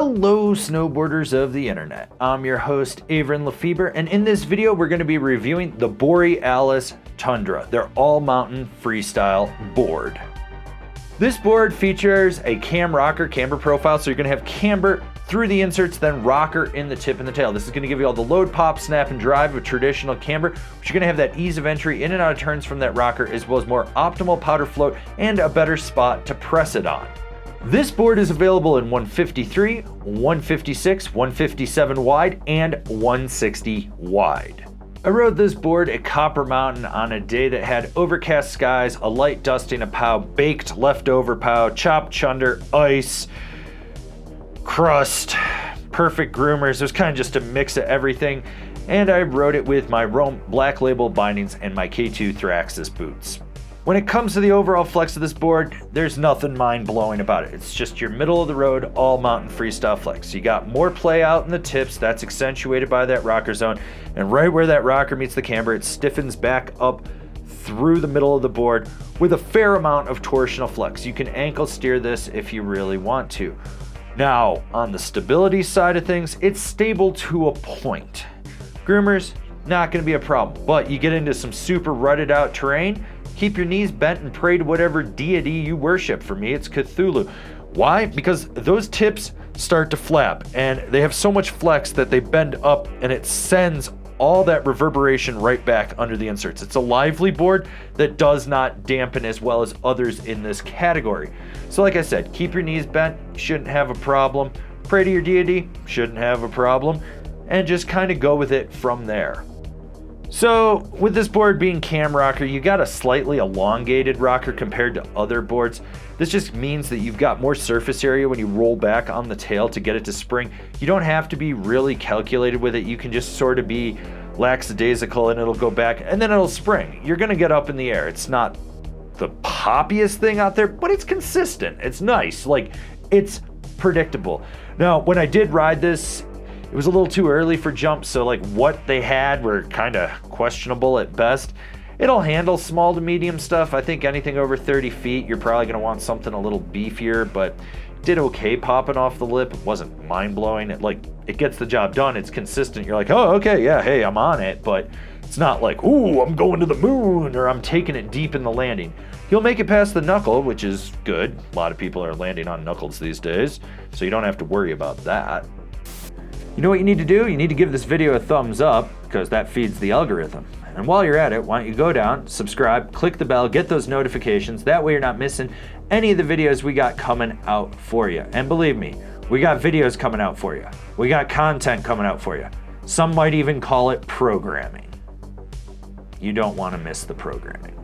Hello snowboarders of the internet, I'm your host Avran LeFeber, and in this video we're going to be reviewing the Borealis Tundra, their all-mountain freestyle board. This board features a cam rocker camber profile, so you're going to have camber through the inserts, then rocker in the tip and the tail. This is going to give you all the load, pop, snap, and drive of traditional camber, but you're going to have that ease of entry in and out of turns from that rocker, as well as more optimal powder float and a better spot to press it on. This board is available in 153, 156, 157 wide, and 160 wide. I rode this board at Copper Mountain on a day that had overcast skies, a light dusting of pow, baked leftover pow, chopped chunder, ice, crust, perfect groomers. It was kind of just a mix of everything, and I rode it with my Rome Black Label bindings and my K2 Thraxis boots. When it comes to the overall flex of this board, there's nothing mind-blowing about it. It's just your middle-of-the-road, all-mountain freestyle flex. You got more play out in the tips, that's accentuated by that rocker zone, and right where that rocker meets the camber, it stiffens back up through the middle of the board with a fair amount of torsional flex. You can ankle steer this if you really want to. Now, on the stability side of things, it's stable to a point. Groomers, not going to be a problem, but you get into some super rutted out terrain, keep your knees bent and pray to whatever deity you worship. For me, it's Cthulhu. Why? Because those tips start to flap and they have so much flex that they bend up and it sends all that reverberation right back under the inserts. It's a lively board that does not dampen as well as others in this category. So like I said, keep your knees bent, shouldn't have a problem. Pray to your deity, shouldn't have a problem. And just kind of go with it from there. So with this board being cam rocker, you got a slightly elongated rocker compared to other boards. This just means that you've got more surface area when you roll back on the tail to get it to spring. You don't have to be really calculated with it. You can just sort of be lackadaisical and it'll go back and then it'll spring. You're gonna get up in the air. It's not the poppiest thing out there, but it's consistent. It's nice, like it's predictable. Now, when I did ride this, it was a little too early for jumps, so like what they had were kind of questionable at best. It'll handle small to medium stuff. I think anything over 30 feet, you're probably gonna want something a little beefier, but did okay popping off the lip. It wasn't mind-blowing. It gets the job done. It's consistent. You're like, oh, okay, yeah, hey, I'm on it, but it's not like, ooh, I'm going to the moon, or I'm taking it deep in the landing. You'll make it past the knuckle, which is good. A lot of people are landing on knuckles these days, so you don't have to worry about that. You know what you need to do? You need to give this video a thumbs up because that feeds the algorithm. And while you're at it, why don't you go down, subscribe, click the bell, get those notifications. That way you're not missing any of the videos we got coming out for you. And believe me, we got videos coming out for you. We got content coming out for you. Some might even call it programming. You don't want to miss the programming.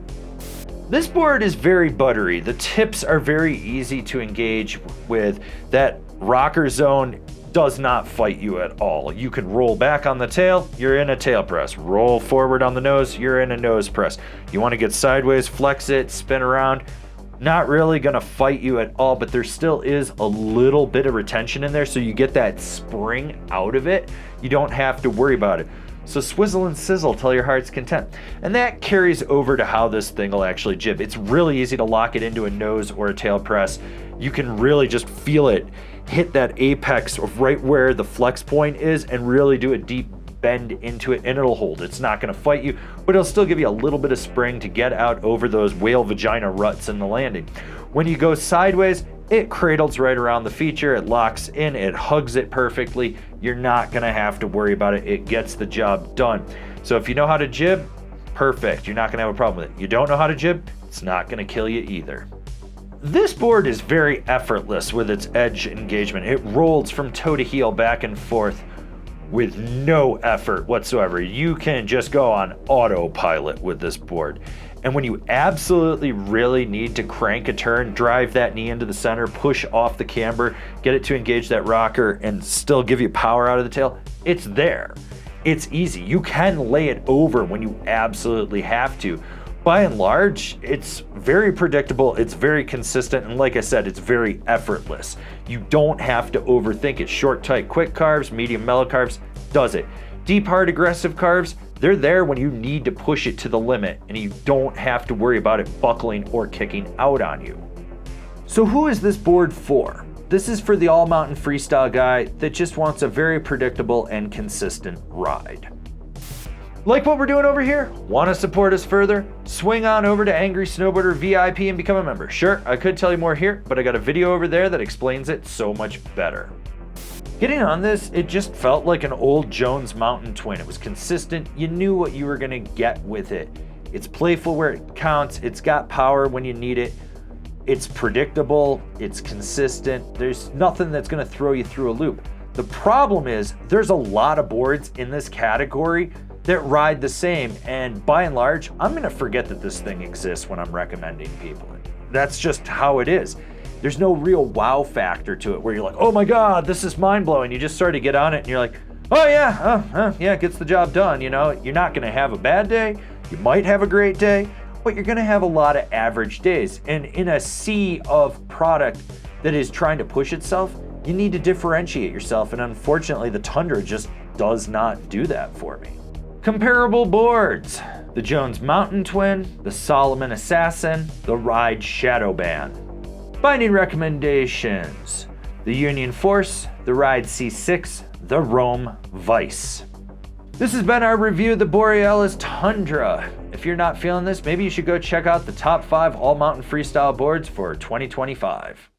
This board is very buttery. The tips are very easy to engage with. That rocker zone does not fight you at all. You can roll back on the tail, you're in a tail press. Roll forward on the nose, you're in a nose press. You want to get sideways, flex it, spin around. Not really gonna fight you at all, but there still is a little bit of retention in there, so you get that spring out of it. You don't have to worry about it. So swizzle and sizzle till your heart's content. And that carries over to how this thing will actually jib. It's really easy to lock it into a nose or a tail press. You can really just feel it hit that apex of right where the flex point is and really do a deep bend into it, and it'll hold. It's not going to fight you, but it'll still give you a little bit of spring to get out over those whale vagina ruts in the landing. When you go sideways, it cradles right around the feature, it locks in, it hugs it perfectly. You're not going to have to worry about it. It gets the job done. So if you know how to jib, perfect. You're not going to have a problem with it. You don't know how to jib, it's not going to kill you either. This board is very effortless with its edge engagement. It rolls from toe to heel back and forth with no effort whatsoever. You can just go on autopilot with this board. And when you absolutely really need to crank a turn, drive that knee into the center, push off the camber, get it to engage that rocker and still give you power out of the tail, it's there. It's easy. You can lay it over when you absolutely have to. By and large, it's very predictable, it's very consistent, and like I said, it's very effortless. You don't have to overthink it. Short, tight, quick carves, medium, mellow carves, does it. Deep, hard, aggressive carves, they're there when you need to push it to the limit, and you don't have to worry about it buckling or kicking out on you. So who is this board for? This is for the all-mountain freestyle guy that just wants a very predictable and consistent ride. Like what we're doing over here? Want to support us further? Swing on over to Angry Snowboarder VIP and become a member. Sure, I could tell you more here, but I got a video over there that explains it so much better. Getting on this, it just felt like an old Jones Mtn Twin. It was consistent, you knew what you were gonna get with it. It's playful where it counts, it's got power when you need it, it's predictable, it's consistent, there's nothing that's gonna throw you through a loop. The problem is, there's a lot of boards in this category that ride the same, and by and large, I'm gonna forget that this thing exists when I'm recommending people. That's just how it is. There's no real wow factor to it where you're like, oh my God, this is mind blowing. You just sort of get on it and you're like, oh yeah, yeah, it gets the job done. You know, you're not gonna have a bad day. You might have a great day, but you're gonna have a lot of average days. And in a sea of product that is trying to push itself, you need to differentiate yourself. And unfortunately, the Tundra just does not do that for me. Comparable boards: the Jones Mtn Twin, the Salomon Assassin, the Ride Shadowban. Binding recommendations: the Union Force, the Ride C6, the Rome Vice. This has been our review of the Borealis Tundra. If you're not feeling this, maybe you should go check out the top 5 all-mountain freestyle boards for 2025.